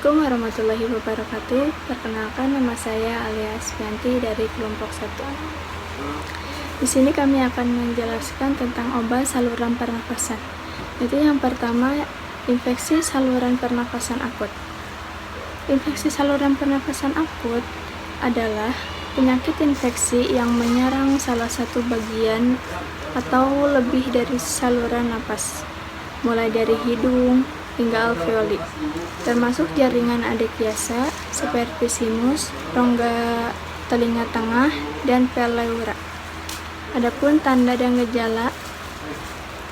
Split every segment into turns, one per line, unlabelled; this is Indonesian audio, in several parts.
Assalamualaikum warahmatullahi wabarakatuh. Perkenalkan, nama saya Alia Asfianti dari kelompok 1. Di sini kami akan menjelaskan tentang obat saluran pernafasan. Jadi yang pertama, infeksi saluran pernafasan akut. Infeksi saluran pernafasan akut adalah penyakit infeksi yang menyerang salah satu bagian atau lebih dari saluran napas, mulai dari hidung hingga alveoli, termasuk jaringan adekiasa seperti sinus, rongga telinga tengah, dan pleura. Adapun tanda dan gejala,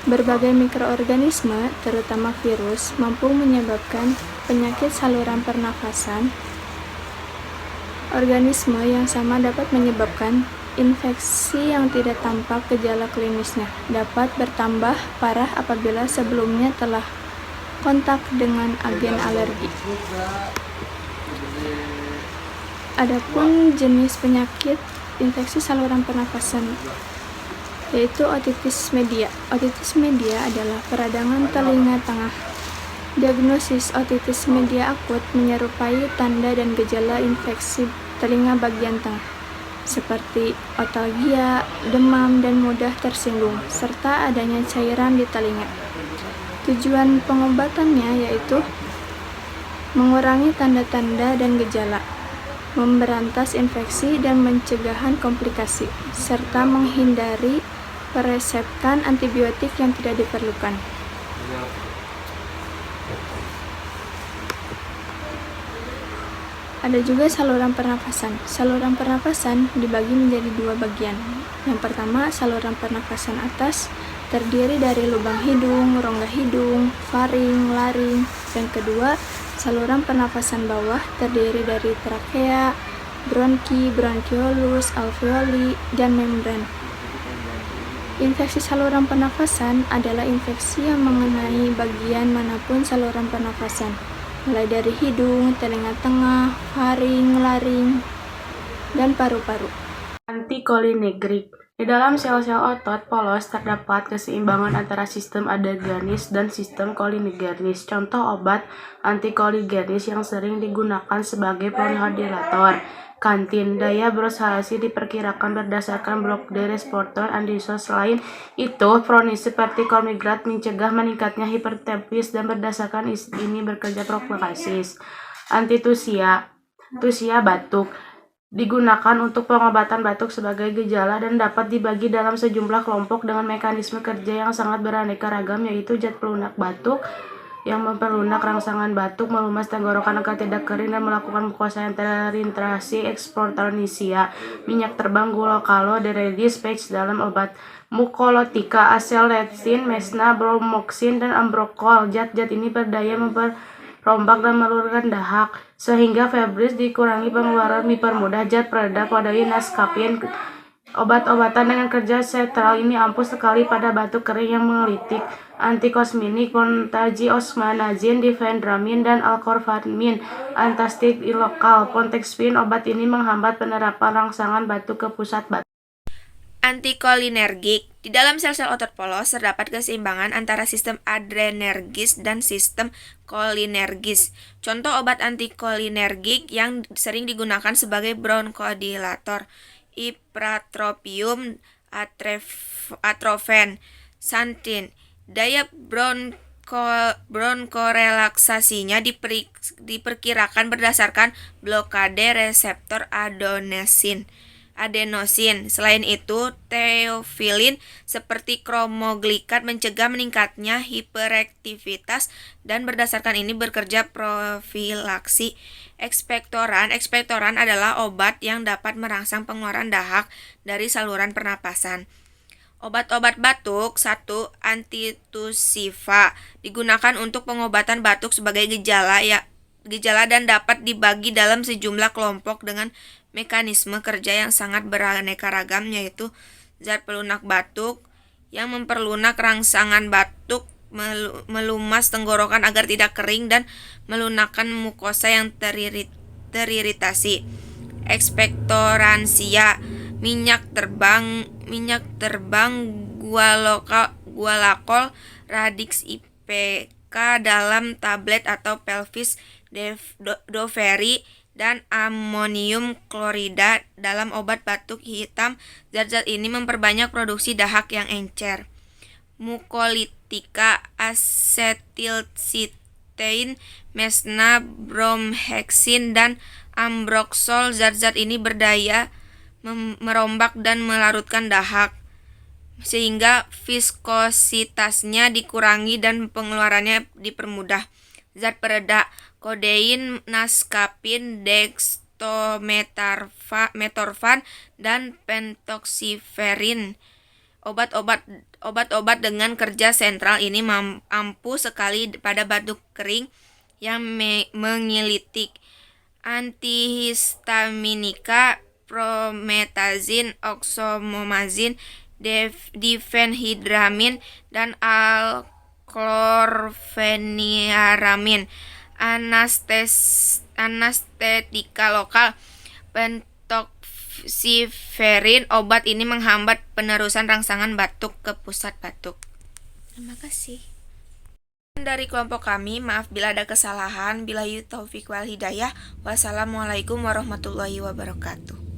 berbagai mikroorganisme, terutama virus, mampu menyebabkan penyakit saluran pernafasan. Organisme yang sama dapat menyebabkan infeksi yang tidak tampak gejala klinisnya, dapat bertambah parah apabila sebelumnya telah kontak dengan agen alergi. Adapun jenis penyakit infeksi saluran pernafasan yaitu otitis media. Otitis media adalah peradangan telinga tengah. Diagnosis otitis media akut menyerupai tanda dan gejala infeksi telinga bagian tengah, seperti otalgia, demam, dan mudah tersinggung, serta adanya cairan di telinga. Tujuan pengobatannya yaitu mengurangi tanda-tanda dan gejala, memberantas infeksi dan pencegahan komplikasi, serta menghindari pereseptan antibiotik yang tidak diperlukan. Ada juga saluran pernafasan. Saluran pernafasan dibagi menjadi dua bagian. Yang pertama, saluran pernafasan atas terdiri dari lubang hidung, rongga hidung, faring, laring. Yang kedua, saluran pernafasan bawah terdiri dari trakea, bronki, bronkiolus, alveoli, dan membran. Infeksi saluran pernafasan adalah infeksi yang mengenai bagian manapun saluran pernafasan, mulai dari hidung, telinga tengah, faring, laring, dan paru-paru.
Anticholinergic. Di dalam sel-sel otot polos terdapat keseimbangan antara sistem adhegenis dan sistem cholinergic. Contoh obat anticholinergic yang sering digunakan sebagai bronchodilator. Kantin. Daya bronchilasi diperkirakan berdasarkan blok D reseptor antisos. Selain itu, pronis seperti Cormigrat mencegah meningkatnya hipertensis dan berdasarkan ini bekerja profilaksi. Antitusia. Tusia batuk. Digunakan untuk pengobatan batuk sebagai gejala dan dapat dibagi dalam sejumlah kelompok dengan mekanisme kerja yang sangat beraneka ragam, yaitu zat pelunak batuk yang memperlunak rangsangan batuk, melumas tenggorokan agar tidak kering, dan melakukan mukosa yang terinfeksi eksportanisia. Minyak terbang glucaloderidis patch dalam obat mukolotika, acelectin, mesna, bromoxin, dan ambrokol. Zat-zat ini berdaya rombak dan meluruskan dahak, sehingga febris dikurangi, pengeluaran dipermudah. Zat peredam wadai naskapin. Obat-obatan dengan kerja sentral ini ampuh sekali pada batuk kering yang mengelitik. Antikosminik, kontagi, osmanazin, difendramin, dan alkorfamin. Antastik lokal, pontexpin. Obat ini menghambat penerapan rangsangan batuk ke pusat batuk.
Anticholinergic. Di dalam sel-sel otot polos terdapat keseimbangan antara sistem adrenergis dan sistem cholinergis. Contoh obat anticholinergic yang sering digunakan sebagai bronchodilator: ipratropium, atrofen, santin. Daya bronkorelaksasinya diperkirakan berdasarkan blokade reseptor adenosin. Selain itu, teofilin seperti kromoglikat mencegah meningkatnya hiperaktivitas dan berdasarkan ini bekerja profilaksi. Ekspektoran adalah obat yang dapat merangsang pengeluaran dahak dari saluran pernapasan. Obat-obat batuk. 1. Antitussiva digunakan untuk pengobatan batuk sebagai gejala dan dapat dibagi dalam sejumlah kelompok dengan mekanisme kerja yang sangat beraneka ragam, yaitu zat pelunak batuk yang memperlunak rangsangan batuk, melumas tenggorokan agar tidak kering, dan melunakkan mukosa yang teriritasi. Ekspektoransia. Minyak terbang gualakol radix IP dalam tablet atau pelvis doveri dan amonium klorida dalam obat batuk hitam. Zat-zat ini memperbanyak produksi dahak yang encer. Mucolytica, asetilcysteine, mesna, bromhexin, dan ambroxol. Zat-zat ini berdaya merombak dan melarutkan dahak, sehingga viskositasnya dikurangi dan pengeluarannya dipermudah. Zat pereda, kodein, naskapin, dextrometorphan, dan pentoxiferin. Obat-obat dengan kerja sentral ini ampuh sekali pada batuk kering yang mengilitik. Antihistaminika, promethazine, oxomomazine, diphenhydramin, dan chlorpheniramine. Anestetika lokal, pentoxiferin. Obat ini menghambat penerusan rangsangan batuk ke pusat batuk. Terima kasih. Dari kelompok kami, maaf bila ada kesalahan. Billahi taufiq wal hidayah. Wassalamualaikum warahmatullahi wabarakatuh.